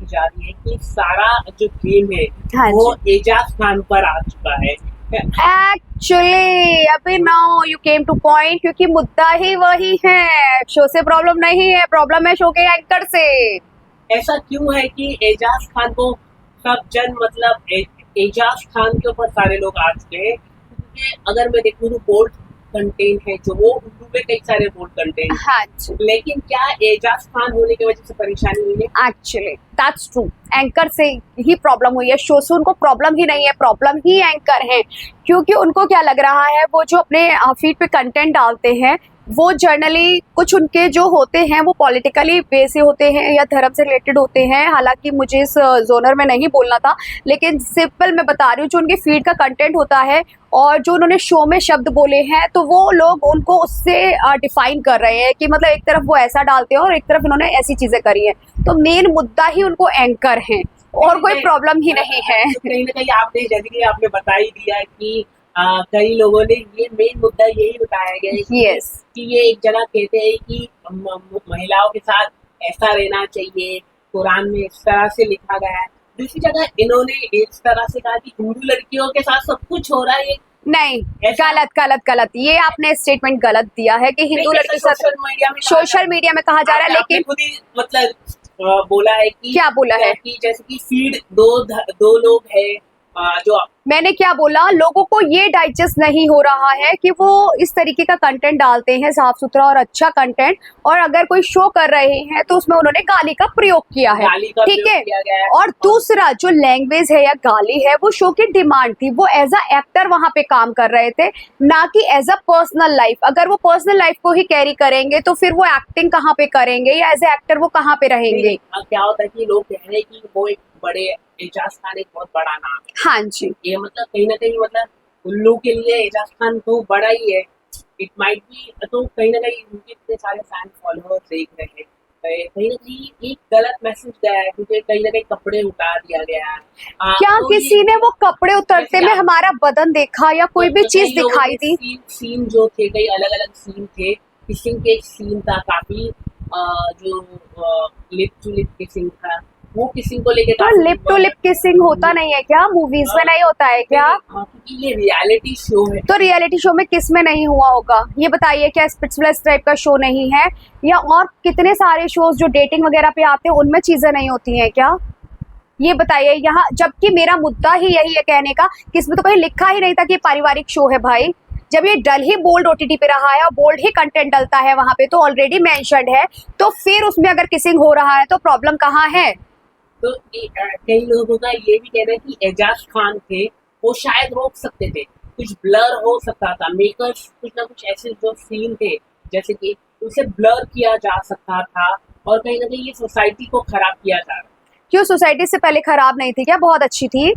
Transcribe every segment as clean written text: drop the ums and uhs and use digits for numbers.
की जा रही है कि सारा जो गेम है हाँ जी। वो एजाज खान पर आ चुका है। एक्चुअली अभी now you came two point, क्योंकि मुद्दा ही वही है। शो से प्रॉब्लम नहीं है, प्रॉब्लम है शो के एंकर से। ऐसा क्यों है कि एजाज खान को सब जन मतलब एजाज खान के ऊपर सारे लोग आ चुके हैं? क्योंकि अगर मैं देखूँ तो बोल्ड कंटेंट है जो वो उर्दू में कई सारे बोल्ड कंटेंट, हाँ जी, लेकिन क्या एजाज खान होने की वजह से परेशानी हुई है? Actually that's true. एंकर से ही प्रॉब्लम हुई है, शो से उनको प्रॉब्लम ही नहीं है, प्रॉब्लम ही एंकर है। क्योंकि उनको क्या लग रहा है, वो जो अपने फीड पे कंटेंट डालते हैं वो जर्नली कुछ उनके जो होते हैं वो पॉलिटिकली बेस से होते हैं या धर्म से रिलेटेड होते हैं। हालांकि मुझे इस जोनर में नहीं बोलना था, लेकिन सिंपल मैं बता रही हूँ, जो उनके फीड का कंटेंट होता है और जो उन्होंने शो में शब्द बोले हैं, तो वो लोग उनको उससे डिफाइन कर रहे हैं कि मतलब एक तरफ वो ऐसा डालते हैं और एक तरफ इन्होंने ऐसी चीजें करी हैं। तो मेन मुद्दा ही उनको एंकर है और कोई प्रॉब्लम ही नहीं है। तो कहीं ना कहीं आपने जैसे कि आपने बता ही दिया कि कई लोगों ने ये मेन मुद्दा यही बताया गया है यस, कि ये एक जगह कहते हैं कि महिलाओं के साथ ऐसा रहना चाहिए, कुरान में इस तरह से लिखा गया है। दूसरी जगह इन्होंने इस तरह से कहा कि हिंदू लड़कियों के साथ सब कुछ हो रहा है। नहीं, ऐसा गलत गलत गलत, ये आपने स्टेटमेंट गलत दिया है कि हिंदू लड़की के साथ सोशल मीडिया में कहा जा रहा है, आपने लेकिन खुद ही मतलब बोला है कि क्या बोला है? कि जैसे कि फीड दो लोग है जो मैंने क्या बोला, लोगों को ये डाइजेस्ट नहीं हो रहा है कि वो इस तरीके का कंटेंट डालते हैं, साफ सुथरा और अच्छा कंटेंट, और अगर कोई शो कर रहे हैं तो उसमें उन्होंने गाली का प्रयोग किया है, गाली का ठीक प्रयोग है। किया गया है। और दूसरा जो लैंग्वेज है या गाली है, वो शो की डिमांड थी, वो एज अ एक्टर वहां पे काम कर रहे थे, ना कि एज अ पर्सनल लाइफ। अगर वो पर्सनल लाइफ को ही कैरी करेंगे तो फिर वो एक्टिंग कहाँ पे करेंगे या एज ए एक्टर वो कहाँ पे रहेंगे? क्या होता है कि लोग कह रहे हैं कि वो एक बड़े एजाज खान एक बहुत बड़ा नाम है। हाँ जी, ये मतलब कहीं ना कहीं मतलब उल्लू के लिए एजाज खान तो बड़ा ही है। इट माइट बी तो कहीं ना कहीं उनके इतने सारे फैन फॉलोअर्स देख रहे हैं, कहीं ना कहीं एक गलत मैसेज गया है क्योंकि कहीं ना कहीं कपड़े उतार दिया गया है। क्या तो किसी ने वो कपड़े उतरते में हमारा बदन देखा या कोई भी चीज दिखाई दी? सीन जो थे कई अलग अलग सीन थे। किसिंग के एक सीन था काफी जो लिप टू लिप किसिंग था, वो किसिंग को लेके तो लिप टू लिप किसिंग होता नहीं है क्या? मूवीज में नहीं होता है क्या? क्योंकि ये रियलिटी शो है। तो रियलिटी शो में किस में नहीं हुआ होगा ये बताइए? क्या स्पिट्सविला टाइप का शो नहीं है? या और कितने सारे शोज जो डेटिंग वगैरह पे आते हैं उनमें चीजें नहीं होती हैं क्या? ये बताइए यहाँ, जबकि मेरा मुद्दा ही यही है कहने का कि इसमें तो कहीं लिखा ही नहीं था कि ये पारिवारिक शो है भाई। जब ये डल ही बोल्ड ओटीटी पे रहा है और बोल्ड ही कंटेंट डलता है वहां पे, तो ऑलरेडी मेंशन्ड है, तो फिर उसमें अगर किसिंग हो रहा है तो प्रॉब्लम कहाँ है? तो कई लोगों का ये भी कहना है कि एजाज खान थे वो शायद रोक सकते थे, कुछ ब्लर हो सकता था, मेकर्स कुछ ना कुछ ऐसे जो सीन थे जैसे कि उसे ब्लर किया जा सकता था और कहीं ना कहीं ये सोसाइटी को खराब किया जा रहा है। क्यों, सोसाइटी से पहले खराब नहीं थी क्या? बहुत अच्छी थी।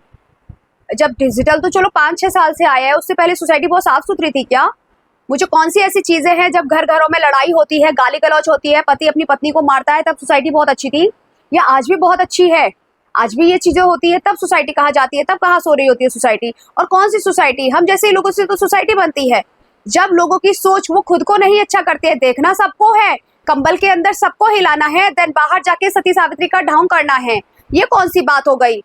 जब डिजिटल तो चलो 5-6 साल से आया है, उससे पहले सोसाइटी बहुत साफ सुथरी थी क्या? मुझे कौन सी ऐसी चीजें हैं जब घर घरों में लड़ाई होती है, गाली गलौज होती है, पति अपनी पत्नी को मारता है, तब सोसाइटी बहुत अच्छी थी? या आज भी बहुत अच्छी है? आज भी ये चीजें होती है तब सोसाइटी कहा जाती है, तब कहाँ सो रही होती है सोसाइटी? और कौन सी सोसाइटी? हम जैसे लोगों से तो सोसाइटी बनती है। जब लोगों की सोच वो खुद को नहीं अच्छा करते हैं, देखना सबको है, कंबल के अंदर सबको हिलाना है, देन बाहर जाके सती सावित्री का ढोंग करना है, ये कौन सी बात हो गई?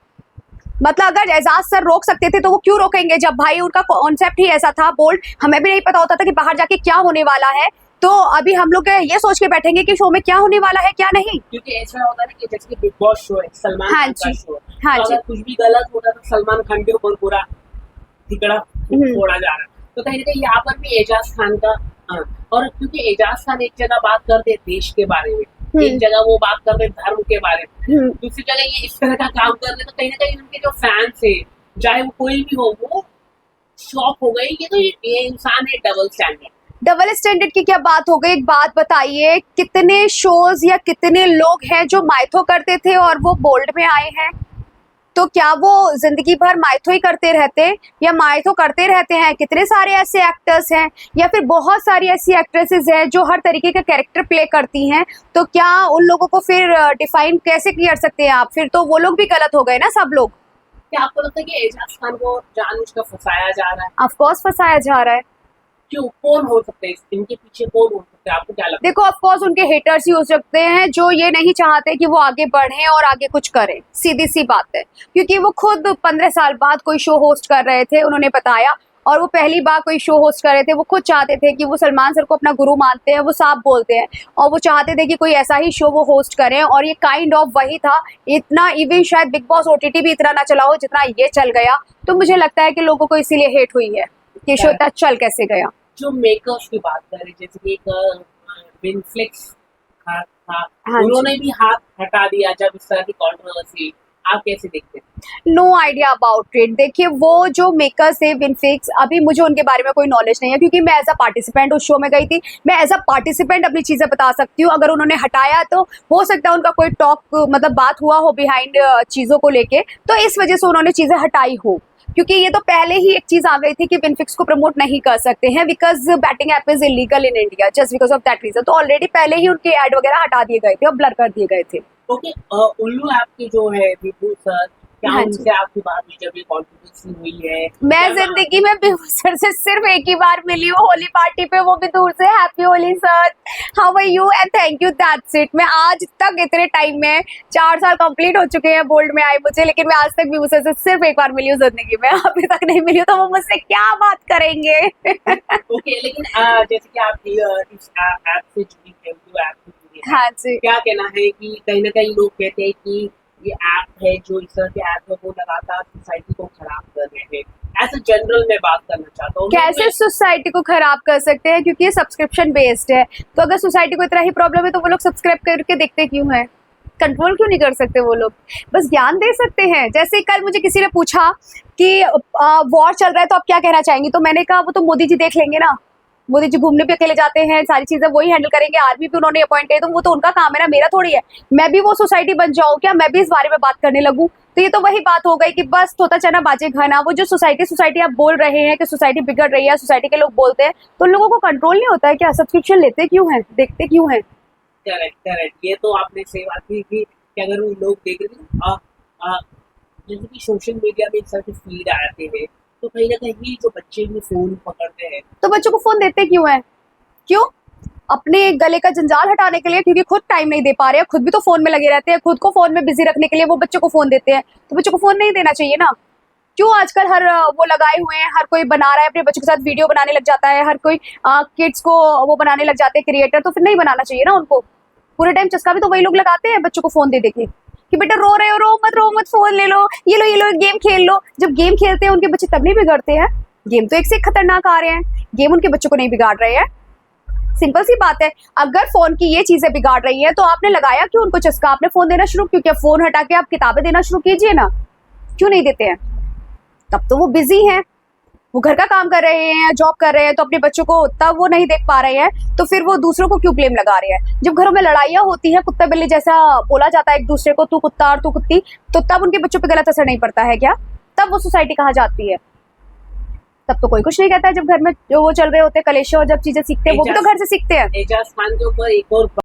मतलब अगर एजाज सर रोक सकते थे तो वो क्यों रोकेंगे, जब भाई उनका कॉन्सेप्ट ही ऐसा था बोल्ड। हमें भी नहीं पता होता था कि बाहर जाके क्या होने वाला है, तो अभी हम लोग ये सोच के बैठेंगे कि शो में क्या होने वाला है क्या नहीं। क्योंकि ऐसा होता है ना कि जैसे कि बिग बॉस शो है, सलमान हाँ खान का जी, शो है, हाँ तो जी। अगर कुछ भी गलत होता तो सलमान खान के ऊपर पूरा ठिकड़ा फोड़ा जा रहा है। तो कहीं ना कहीं यहाँ पर भी एजाज खान का और क्योंकि एजाज खान एक जगह बात करते देश के बारे में, एक जगह वो बात करते धर्म के बारे में, दूसरी जगह ये इस तरह का काम कर रहे, तो कहीं ना कहीं उनके जो फैंस है चाहे वो कोई भी हो वो शॉक हो गए। ये तो ये इंसान है डबल स्टैंडर्ड। डबल स्टैंडर्ड की क्या बात हो गई? एक बात बताइए, कितने शोज या कितने लोग हैं जो माइथो करते थे और वो बोल्ड में आए हैं? तो क्या वो जिंदगी भर माइथो ही करते रहते या माइथो करते रहते हैं? कितने सारे ऐसे एक्टर्स हैं या फिर बहुत सारी ऐसी एक्ट्रेसेस हैं जो हर तरीके का कैरेक्टर प्ले करती हैं, तो क्या उन लोगों को फिर डिफाइन कैसे कर सकते हैं आप? फिर तो वो लोग भी गलत हो गए ना, सब लोग। क्या आपको लगता है कि एजाज खान को जानबूझकर फंसाया जा रहा है? ऑफ कोर्स फंसाया जा रहा है। क्यों, कौन हो सकते हैं इनके पीछे, कौन हो सकता है? सकते हैं, आपको क्या लगता है? देखो ऑफ कोर्स उनके हेटर्स ही हो सकते हैं जो ये नहीं चाहते कि वो आगे बढ़े और आगे कुछ करें, सीधी सी बात है। क्योंकि वो खुद 15 साल बाद कोई शो होस्ट कर रहे थे, उन्होंने बताया, और वो पहली बार कोई शो होस्ट कर रहे थे। वो खुद चाहते थे कि वो सलमान सर को अपना गुरु मानते हैं, वो साफ बोलते हैं, और वो चाहते थे कि कोई ऐसा ही शो वो होस्ट करें, और ये काइंड ऑफ वही था। इतना इवन शायद बिग बॉस ओटीटी भी इतना ना चला हो जितना ये चल गया। तो मुझे लगता है कि लोगों को इसीलिए हेट हुई है कि शो इतना चल कैसे गया। जो मेकर्स की बात करें, जैसे कि एक विनफ्लेक्स था, हाँ जी। उन्होंने भी हाथ हटा दिया जब इस तरह की कंट्रोवर्सी, आप कैसे देखते हैं? No idea about it. देखिए वो जो मेकर्स थे विनफिक्स, अभी मुझे उनके बारे में कोई नॉलेज नहीं है क्योंकि मैं एज अ पार्टिसिपेंट उस शो में गई थी। मैं एज अ पार्टिसिपेंट अपनी चीज़ें बता सकती हूँ। अगर उन्होंने हटाया तो हो सकता है उनका कोई टॉक मतलब बात हुआ हो बिहाइंड चीज़ों को लेके, तो इस वजह से उन्होंने चीज़ें हटाई हो। क्योंकि ये तो पहले ही एक चीज़ आ गई थी कि विनफिक्स को प्रमोट नहीं कर सकते हैं because betting app is illegal in India, just because of that reason. तो ऑलरेडी पहले ही उनके ऐड वगैरह हटा दिए गए थे और ब्लर कर दिए गए थे। ओके, उल्लू ऐप की जो है विभू सर, क्या हाँ जी। उनसे आपकी बात हुई जब ये कंट्रोवर्सी हुई है? मैं क्या जिंदगी में विभू सर से सिर्फ एक ही बार मिली हूँ होली पार्टी पे, वो भी दूर से। Happy Holi sir, how are you and thank you, that's it. मैं आज तक इतने टाइम में 4 साल कंप्लीट हो चुके हैं बोल्ड में आए मुझे, लेकिन मैं आज तक विभू सर से सिर्फ एक बार मिली हूँ जिंदगी में, अभी तक नहीं मिली हूँ। तो वो मुझसे क्या बात करेंगे? ओके, लेकिन जैसे कि आप इस ऐप से जुड़ी हैं, उल्लू ऐप से जुड़ी हैं, हाँ जी। क्या कहना है कि कहीं ना कहीं लोग कहते हैं कि ये ऐप है, जो इस तरह के ऐप है वो लगातार सोसाइटी को खराब कर रहे हैं। एज अ जनरल मैं बात करना चाहता हूँ, कैसे सोसाइटी को खराब कर सकते हैं? क्योंकि ये सब्सक्रिप्शन बेस्ड है। तो अगर सोसाइटी को इतना ही प्रॉब्लम है तो वो लोग सब्सक्राइब करके देखते क्यों है? कंट्रोल क्यों नहीं कर सकते वो लोग? बस ज्ञान दे सकते हैं। जैसे कल मुझे किसी ने पूछा कि वॉर चल रहा है तो आप क्या कहना चाहेंगी, तो मैंने कहा वो तो मोदी जी देख लेंगे ना। मोदी जी घूमने भी अकेले जाते हैं, सारी चीजें वही हैंडल करेंगे, आर्मी भी उन्होंने अपॉइंट किया, तो वो तो उनका काम है ना, मेरा थोड़ी है। मैं भी वो सोसाइटी बन जाऊँ क्या? मैं भी इस बारे में बात करने लगूं? तो ये तो वही बात हो गई कि बस तोता चना बाजे घना। वो जो सोसाइटी आप बोल रहे हैं कि सोसाइटी बिगड़ रही है, सोसाइटी के लोग बोलते हैं, तो उन लोगों को कंट्रोल नहीं होता है क्या? सब्सक्रिप्शन लेते क्यों है, देखते क्यों है? करेक्ट, ये तो आपने सही बात की कि अगर वो लोग देख रहे हैं, जैसे कि सोशल मीडिया में इस तरह के फीड आते हैं, तो कहीं ना कहीं जो बच्चे भी फोन पकड़ते हैं, तो बच्चों को फोन देते क्यों है? क्यों? अपने गले का जंजाल हटाने के लिए, क्योंकि खुद टाइम नहीं दे पा रहे हैं, खुद भी तो फोन में लगे रहते हैं, खुद को फोन में बिजी रखने के लिए वो बच्चों को फोन देते हैं। तो बच्चों को फोन नहीं देना चाहिए ना। क्यों आजकल हर वो लगाए हुए हैं, हर कोई बना रहा है अपने बच्चों के साथ, वीडियो बनाने लग जाता है, हर कोई किड्स को वो बनाने लग जाते हैं क्रिएटर। तो फिर नहीं बनाना चाहिए ना उनको। पूरे टाइम चस्का भी तो वही लोग लगाते हैं बच्चों को फोन दे के कि बेटा रो रहे हो, रो मत, फोन ले लो, ये लो गेम खेल लो। जब गेम खेलते हैं उनके बच्चे तब नहीं बिगड़ते हैं? गेम तो एक से एक खतरनाक आ रहे हैं, गेम उनके बच्चों को नहीं बिगाड़ रहे हैं। सिंपल सी बात है। अगर फोन की ये चीजें बिगाड़ रही है तो आपने लगाया क्यों उनको चस्का? आपने फोन देना शुरू क्यों किया? फोन हटा के आप किताबें देना शुरू कीजिए ना। क्यों नहीं देते हैं? तब तो वो बिजी हैं, वो घर का काम कर रहे हैं, जॉब कर रहे हैं, तो अपने बच्चों को तब वो नहीं देख पा रहे हैं, तो फिर वो दूसरों को क्यों ब्लेम लगा रहे हैं? जब घरों में लड़ाइयाँ होती है, कुत्ता बिल्ली जैसा बोला जाता है एक दूसरे को, तू कुत्ता और तू कुत्ती, तो तब उनके बच्चों पे गलत असर नहीं पड़ता है क्या? तब वो सोसाइटी कहाँ जाती है? तब तो कोई कुछ नहीं कहता है। जब घर में जो वो चल रहे होते हैं कलेशे और जब चीजें सीखते हैं, वो भी तो घर से सीखते हैं। एजाज खान के ऊपर एक और